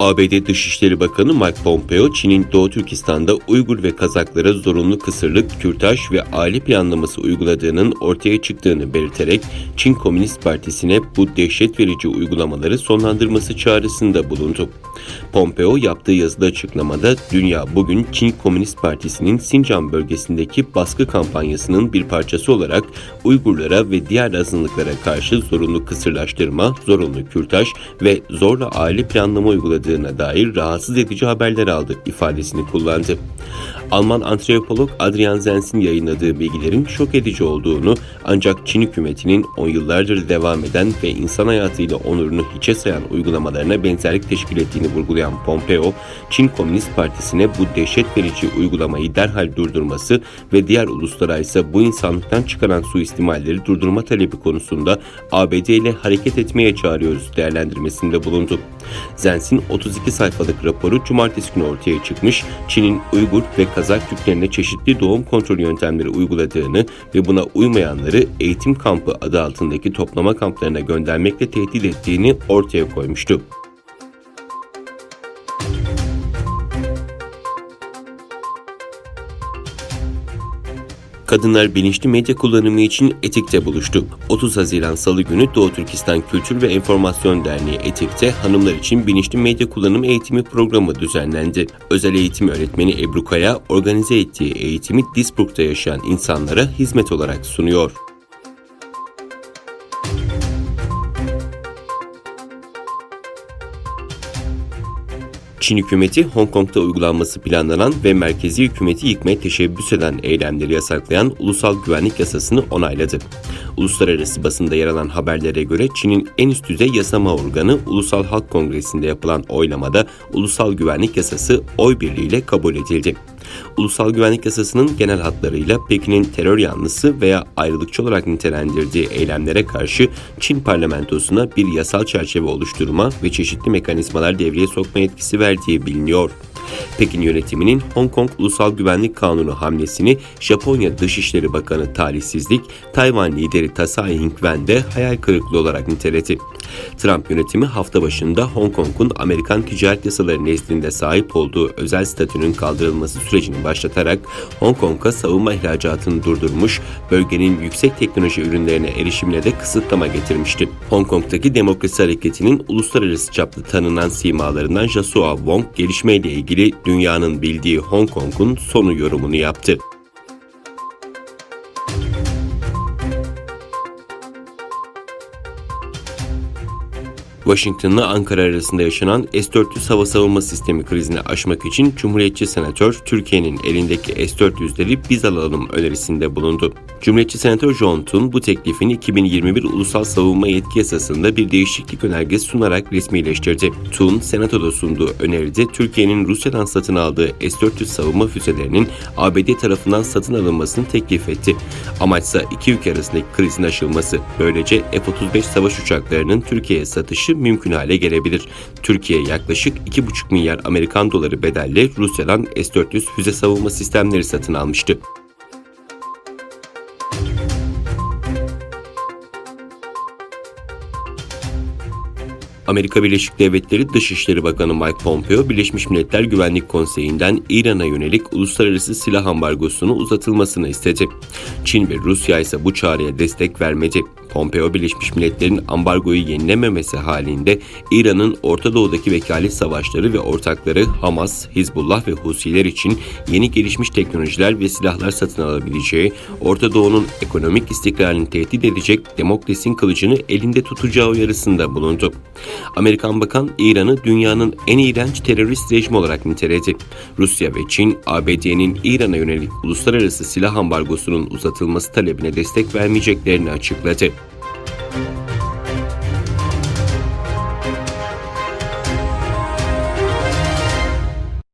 ABD Dışişleri Bakanı Mike Pompeo, Çin'in Doğu Türkistan'da Uygur ve Kazaklara zorunlu kısırlık, kürtaj ve aile planlaması uyguladığının ortaya çıktığını belirterek Çin Komünist Partisi'ne bu dehşet verici uygulamaları sonlandırması çağrısında bulundu. Pompeo yaptığı yazılı açıklamada, "Dünya bugün Çin Komünist Partisi'nin Sincan bölgesindeki baskı kampanyasının bir parçası olarak Uygurlara ve diğer azınlıklara karşı zorunlu kısırlaştırma, zorunlu kürtaj ve zorla aile planlama uyguladığına dair rahatsız edici haberler aldı" ifadesini kullandı. Alman antropolog Adrian Zentz'in yayınladığı bilgilerin şok edici olduğunu, ancak Çin hükümetinin 10 yıllardır devam eden ve insan hayatıyla onurunu hiçe sayan uygulamalarına benzerlik teşkil ettiğini vurgulayan Pompeo, Çin Komünist Partisi'ne bu dehşet verici uygulamayı derhal durdurması ve diğer uluslara ise bu insanlıktan çıkaran suistimalleri durdurma talebi konusunda ABD ile hareket etmeye çağırıyoruz değerlendirmesinde bulundu. Zentz'in 32 sayfalık raporu cumartesi günü ortaya çıkmış, Çin'in Uygur ve Kazak Türklerine çeşitli doğum kontrol yöntemleri uyguladığını ve buna uymayanları eğitim kampı adı altındaki toplama kamplarına göndermekle tehdit ettiğini ortaya koymuştu. Kadınlar bilinçli medya kullanımı için Etik'te buluştu. 30 Haziran Salı günü Doğu Türkistan Kültür ve Enformasyon Derneği Etik'te hanımlar için bilinçli medya kullanımı eğitimi programı düzenlendi. Özel eğitim öğretmeni Ebru Kaya organize ettiği eğitimi Duisburg'da yaşayan insanlara hizmet olarak sunuyor. Çin hükümeti, Hong Kong'da uygulanması planlanan ve merkezi hükümeti yıkmaya teşebbüs eden eylemleri yasaklayan Ulusal Güvenlik Yasası'nı onayladı. Uluslararası basında yer alan haberlere göre Çin'in en üst düzey yasama organı Ulusal Halk Kongresi'nde yapılan oylamada Ulusal Güvenlik Yasası oy birliğiyle kabul edildi. Ulusal Güvenlik Yasası'nın genel hatlarıyla Pekin'in terör yanlısı veya ayrılıkçı olarak nitelendirdiği eylemlere karşı Çin parlamentosuna bir yasal çerçeve oluşturma ve çeşitli mekanizmalar devreye sokma yetkisi verdiği biliniyor. Pekin yönetiminin Hong Kong Ulusal Güvenlik Kanunu hamlesini Japonya Dışişleri Bakanı talihsizlik, Tayvan lideri Tsai Ing-wen de hayal kırıklığı olarak niteledi. Trump yönetimi hafta başında Hong Kong'un Amerikan ticaret yasaları nezdinde sahip olduğu özel statünün kaldırılması sürecini başlatarak Hong Kong'a savunma ihracatını durdurmuş, bölgenin yüksek teknoloji ürünlerine erişimine de kısıtlama getirmişti. Hong Kong'daki demokrasi hareketinin uluslararası çapta tanınan simalarından Joshua Wong, gelişmeyle ilgili dünyanın bildiği Hong Kong'un sonu yorumunu yaptı. Washington'la Ankara arasında yaşanan S-400 hava savunma sistemi krizini aşmak için Cumhuriyetçi Senatör, Türkiye'nin elindeki S-400'leri biz alalım önerisinde bulundu. Cumhuriyetçi Senatör John Thune bu teklifini 2021 Ulusal Savunma Yetki Yasası'nda bir değişiklik önergesi sunarak resmileştirdi. Thune, Senato'da sunduğu öneride Türkiye'nin Rusya'dan satın aldığı S-400 savunma füzelerinin ABD tarafından satın alınmasını teklif etti. Amaçsa iki ülke arasındaki krizin aşılması. Böylece F-35 savaş uçaklarının Türkiye'ye satışı mümkün hale gelebilir. Türkiye yaklaşık 2,5 milyar Amerikan doları bedelle Rusya'dan S-400 füze savunma sistemleri satın almıştı. Amerika Birleşik Devletleri Dışişleri Bakanı Mike Pompeo, Birleşmiş Milletler Güvenlik Konseyi'nden İran'a yönelik uluslararası silah ambargosunu uzatılmasını istedi. Çin ve Rusya ise bu çağrıya destek vermedi. Pompeo, Birleşmiş Milletler'in ambargoyu yenilememesi halinde İran'ın Orta Doğu'daki vekalet savaşları ve ortakları Hamas, Hizbullah ve Husiler için yeni gelişmiş teknolojiler ve silahlar satın alabileceği, Orta Doğu'nun ekonomik istikrarını tehdit edecek Demokles'in kılıcını elinde tutacağı uyarısında bulundu. Amerikan bakan, İran'ı dünyanın en iğrenç terörist rejimi olarak niteledi. Rusya ve Çin, ABD'nin İran'a yönelik uluslararası silah ambargosunun uzatılması talebine destek vermeyeceklerini açıkladı.